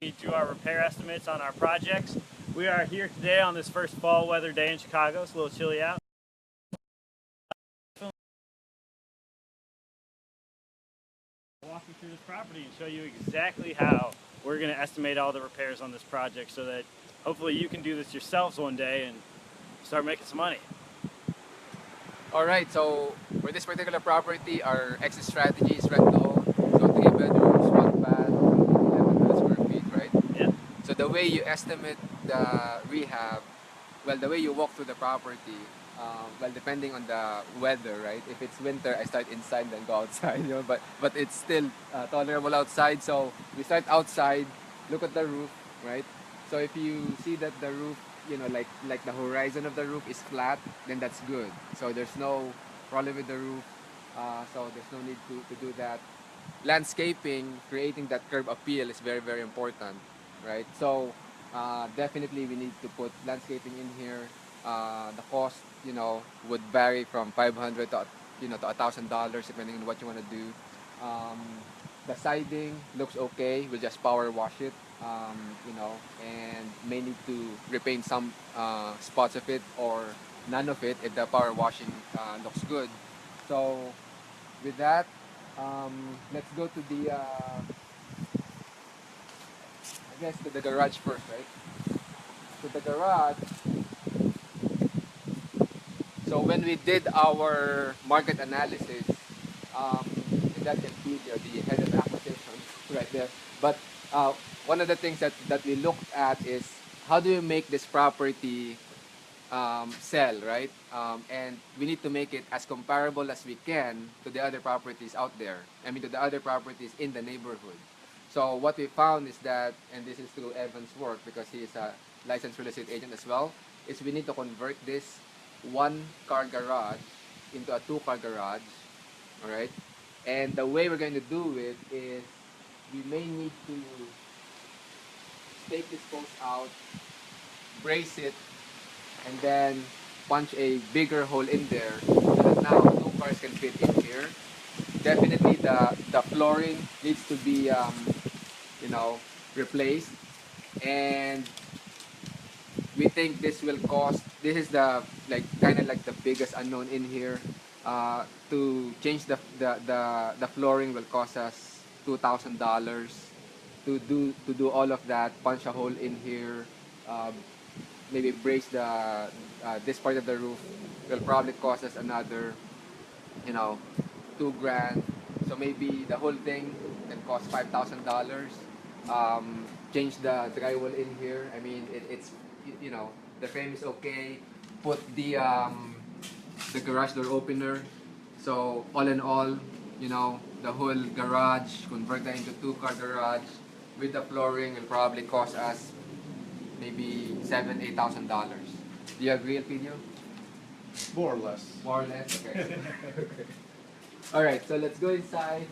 We do our repair estimates on our projects. We are here today on this first fall weather day in Chicago. It's a little chilly out. I'll walk you through this property and show you exactly how we're going to estimate all the repairs on this project so that hopefully you can do this yourselves one day and start making some money. Alright, so for this particular property, our exit strategy is rent to own. So 3 bedrooms, 1 bath, 1100 square feet, right? Yeah. So the way you estimate the rehab, well, the way you walk through the property, well, depending on the weather, right? If it's winter, I start inside, then go outside, but it's still tolerable outside. So we start outside, look at the roof, right? So if you see that the roof, like the horizon of the roof is flat, then that's good. So there's no problem with the roof. So there's no need to do that. Landscaping, creating that curb appeal is very, very important, right? So definitely we need to put landscaping in here. The cost, would vary from 500 to to $1,000 depending on what you want to do. Um, the siding looks okay. We'll just power wash it, and may need to repaint some spots of it or none of it if the power washing looks good. So with that, let's go to I guess to the garage first, right? To the garage. So when we did our market analysis, that can be there, the head of acquisition right there. But one of the things that we looked at is how do you make this property sell, right? And we need to make it as comparable as we can to the other properties out there. I mean, to the other properties in the neighborhood. So what we found is that, and this is through Evan's work because he is a licensed real estate agent as well, is we need to convert this one-car garage into a two-car garage, all right? And the way we're going to do it is we may need to take this post out, brace it, and then punch a bigger hole in there so that now two cars can fit in here. Definitely the flooring needs to be replaced, and we think this will cost, this is the kind of like the biggest unknown in here. To change the flooring will cost us $2,000 to do all of that, punch a hole in here, uh, maybe brace this part of the roof will probably cost us another, you know, 2 grand. So maybe the whole thing can cost $5,000. Change the drywall in here. I mean, it's the frame is okay. Put the garage door opener. So all in all, the whole garage, convert that into two-car garage with the flooring will probably cost us maybe $7,000-8,000. Do you agree, Elpidio? More or less. More or less? Okay. Alright, so let's go inside.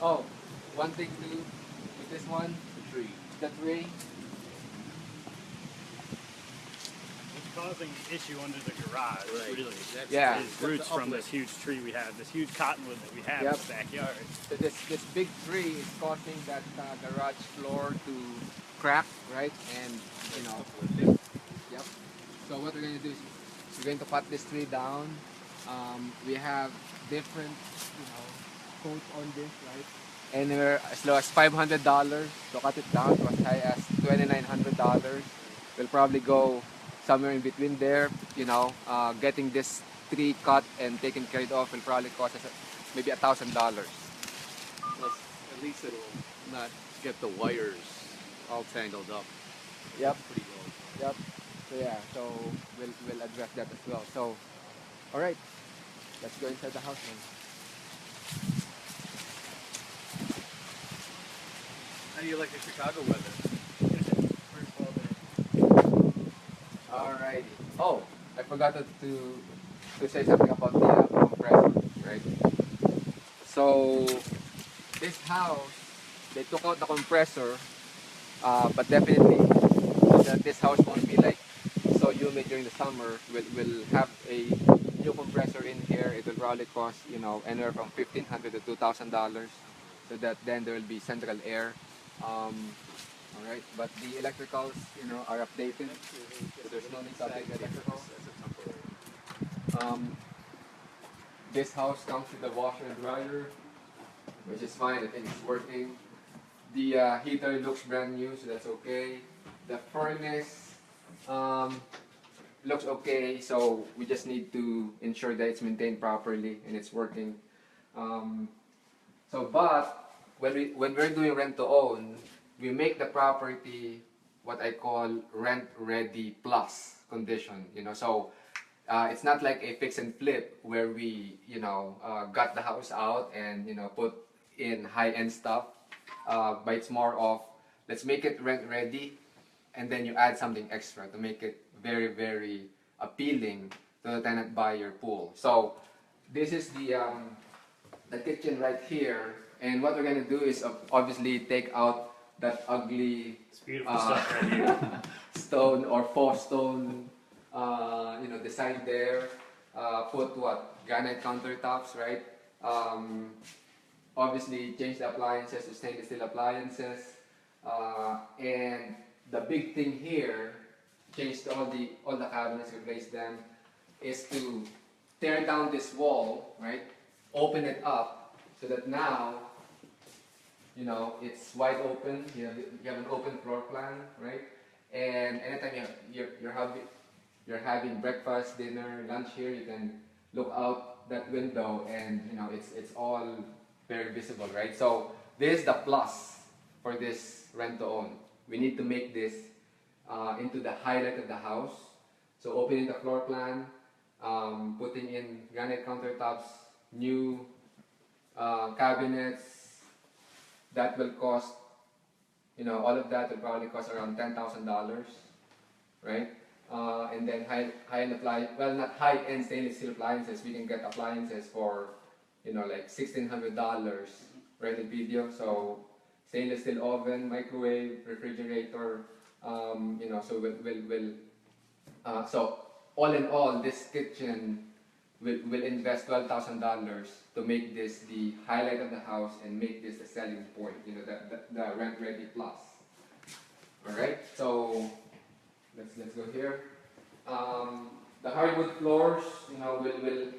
Oh, one thing too with this one, The tree. the tree. What's causing the issue under the garage, Right. really, Yeah. is roots from this huge tree we have, this huge cottonwood that we have Yep. in the backyard. So this big tree is causing that garage floor to crack, right? And yep. So what we're going to do is we're going to cut this tree down. We have different, quotes on this, right? Anywhere as low as $500 to cut it down to as high as $2,900. We'll probably go somewhere in between there. Getting this tree cut and taken care of will probably cost us maybe $1,000. Plus, at least it'll not get the wires all tangled up. Yep. Pretty well. Yep. So yeah, so we'll address that as well. So, all right, let's go inside the house now. How do you like the Chicago weather? First fall day. Alrighty. Oh, I forgot to say something about the compressor, right? So this house, they took out the compressor, but definitely that this house won't be like so humid during the summer. We'll have a new compressor in here. It will probably cost anywhere from $1,500 to $2,000, so that then there will be central air. All right, but the electricals, are updated, so there's no need to update the electrical. Um, this house comes with a washer and dryer, which is fine. I think it's working. The heater looks brand new, so that's okay. The furnace um, looks okay, so we just need to ensure that it's maintained properly and it's working. Um, but when we're doing rent to own, we make the property what I call rent ready plus condition. It's not like a fix and flip where we gut the house out and put in high end stuff. But it's more of let's make it rent ready, and then you add something extra to make it very very appealing to the tenant buyer pool. So this is the kitchen right here, and what we're gonna do is obviously take out that ugly It's beautiful stuff right here. stone or faux stone, design there. Put granite countertops, right? Obviously change the appliances to stainless steel appliances, and the big thing here, changed all the cabinets, replace them, is to tear down this wall, right? Open it up so that now, it's wide open. You have an open floor plan, right? And anytime you're having breakfast, dinner, lunch here, you can look out that window, and it's all very visible, right? So this is the plus for this rent to own. We need to make this into the highlight of the house. So opening the floor plan, putting in granite countertops, new cabinets, that will cost, all of that will probably cost around $10,000, right? And then high-end appliance, well, not high-end stainless steel appliances. We can get appliances for, like $1,600, right, in video. So stainless steel oven, microwave, refrigerator, so all in all, this kitchen will invest $12,000 to make this the highlight of the house and make this the selling point, the rent ready plus. All right, so let's go here. The hardwood floors, we'll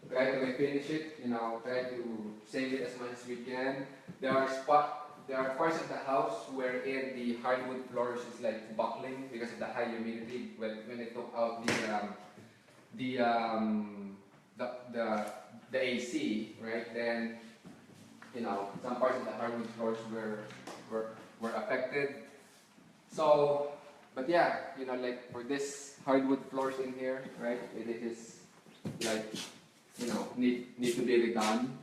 try to finish it, try to save it as much as we can. There are parts of the house wherein the hardwood floors is like buckling because of the high humidity. When they took out the AC, right? Then some parts of the hardwood floors were affected. So, but yeah, like for this hardwood floors in here, right? It is like need to be redone.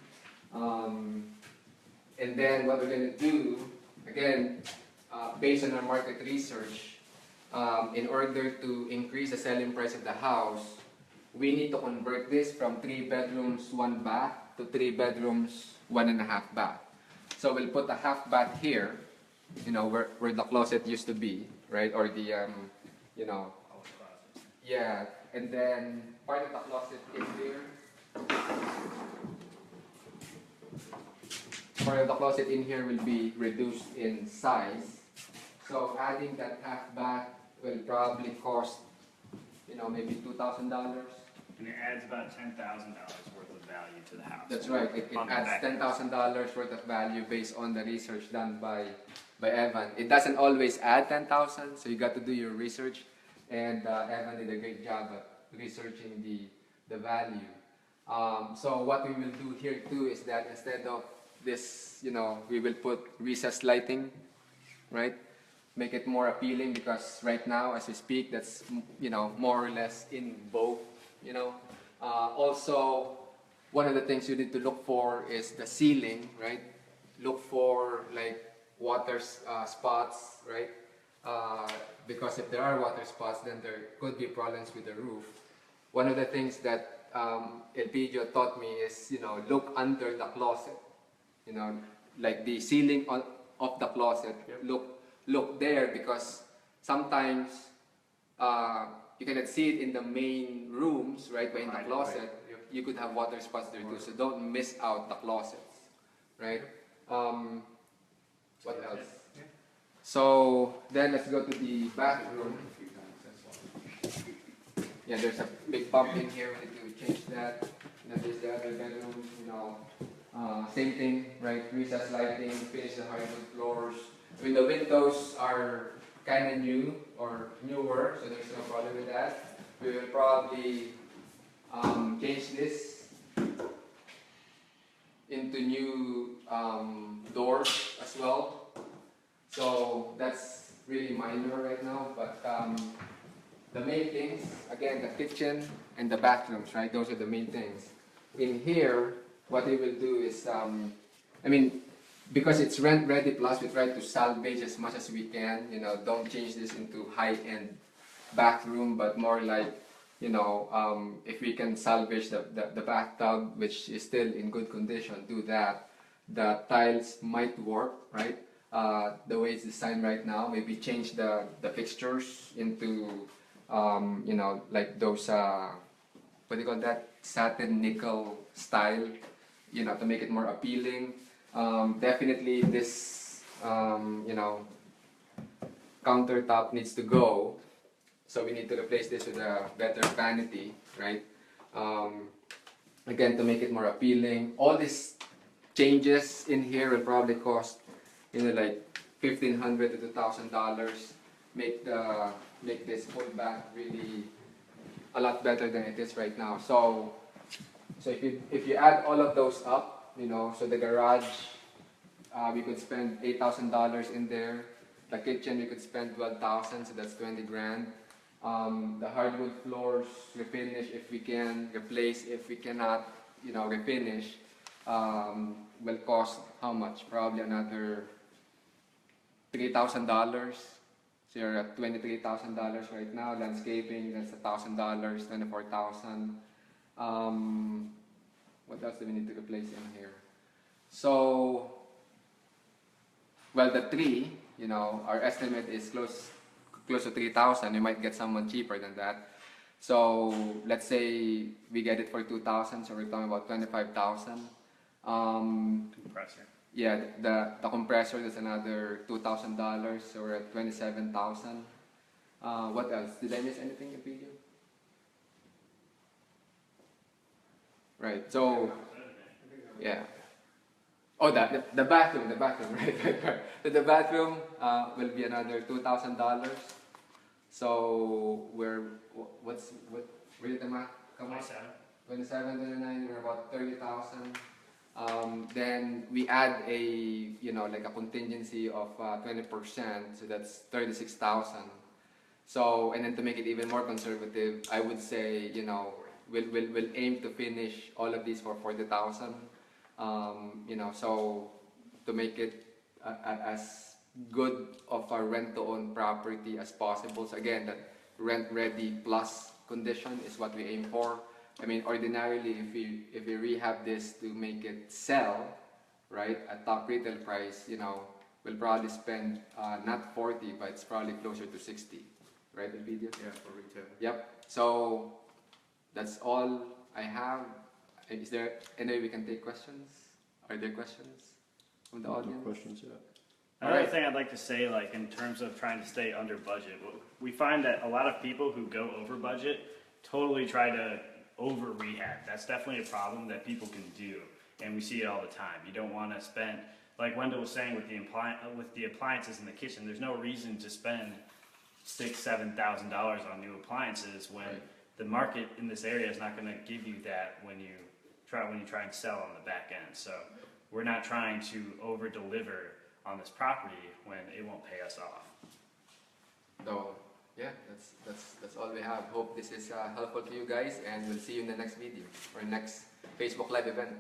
And then what we're gonna do again, based on our market research, in order to increase the selling price of the house, we need to convert this from 3 bedrooms, 1 bath to 3 bedrooms, 1.5 bath. So we'll put a half bath here, where the closet used to be, right? Or the, yeah. And then part of the closet is here. Part of the closet in here will be reduced in size. So adding that half bath will probably cost, maybe $2,000. And it adds about $10,000 worth of value to the house. That's right. It adds $10,000 worth of value based on the research done by Evan. It doesn't always add 10,000, so you got to do your research. And Evan did a great job at researching the value. So what we will do here too is that instead of this, we will put recessed lighting, right? Make it more appealing, because right now, as we speak, that's more or less in vogue. Also, one of the things you need to look for is the ceiling, right? Look for like water spots, right? Because if there are water spots, then there could be problems with the roof. One of the things that Elpidio taught me is, look under the closet. Like the ceiling of the closet. Yep. Look there, because sometimes you cannot see it in the main rooms, right? But in the closet, right. You could have water spots there too. So don't miss out the closets, right? What else? So then let's go to the bathroom. Yeah, there's a big bump in here. We need to change that. And then there's the other bedroom. Same thing, right? Recessed lighting, finish the hardwood floors. I mean, the windows are kind of new or newer, so there's no problem with that. We will probably change this into new doors as well. So that's really minor right now, but the main things, again, the kitchen and the bathrooms, right? Those are the main things. In here, what we will do is, I mean, because it's rent ready plus, we try to salvage as much as we can. Don't change this into high-end bathroom, but more like, if we can salvage the bathtub, which is still in good condition, do that. The tiles might work, right? The way it's designed right now, maybe change the fixtures into, like those, what do you call that? Satin nickel style, to make it more appealing. Definitely this, countertop needs to go. So we need to replace this with a better vanity, right? Again, to make it more appealing. All these changes in here will probably cost, like $1,500 to $2,000. Make this full bath really a lot better than it is right now. So if you add all of those up, so the garage, we could spend $8,000 in there. The kitchen we could spend $12,000, so that's 20 grand. The hardwood floors, refinish if we can, replace if we cannot, refinish, will cost how much? Probably another $3,000. So you're at $23,000 right now. Landscaping, that's $1,000, $24,000. What else do we need to replace in here? So, well, the tree, our estimate is close to 3,000. We might get someone cheaper than that. So let's say we get it for 2,000. So we're talking about 25,000. Compressor. Yeah, the compressor is another $2,000. So we're at 27,000. What else? Did I miss anything in video? Right. So yeah. Oh, the bathroom, right. So the bathroom will be another $2,000. So we're where did the math come out? 27, 29. We're about 30,000. Then we add a like a contingency of 20%, so that's 36,000. So and then to make it even more conservative, I would say we'll aim to finish all of these for 40,000. So to make it as good of a rent-to-own property as possible. So again, that rent-ready plus condition is what we aim for. I mean, ordinarily, if we rehab this to make it sell, right, at top retail price, we'll probably spend not 40, but it's probably closer to 60, right, Elpidio? Yeah, for retail. Yep. So that's all I have. Is there any way we can take questions? Are there questions from the audience? No questions yet. Another thing I'd like to say, like in terms of trying to stay under budget, we find that a lot of people who go over budget totally try to over rehab. That's definitely a problem that people can do, and we see it all the time. You don't want to spend, like Wendell was saying, with the appliances in the kitchen. There's no reason to spend $6,000-7,000 on new appliances when the market in this area is not going to give you that when you try and sell on the back end. So we're not trying to over deliver on this property when it won't pay us off. So yeah, that's all we have. Hope this is helpful to you guys, and we'll see you in the next video or next Facebook Live event.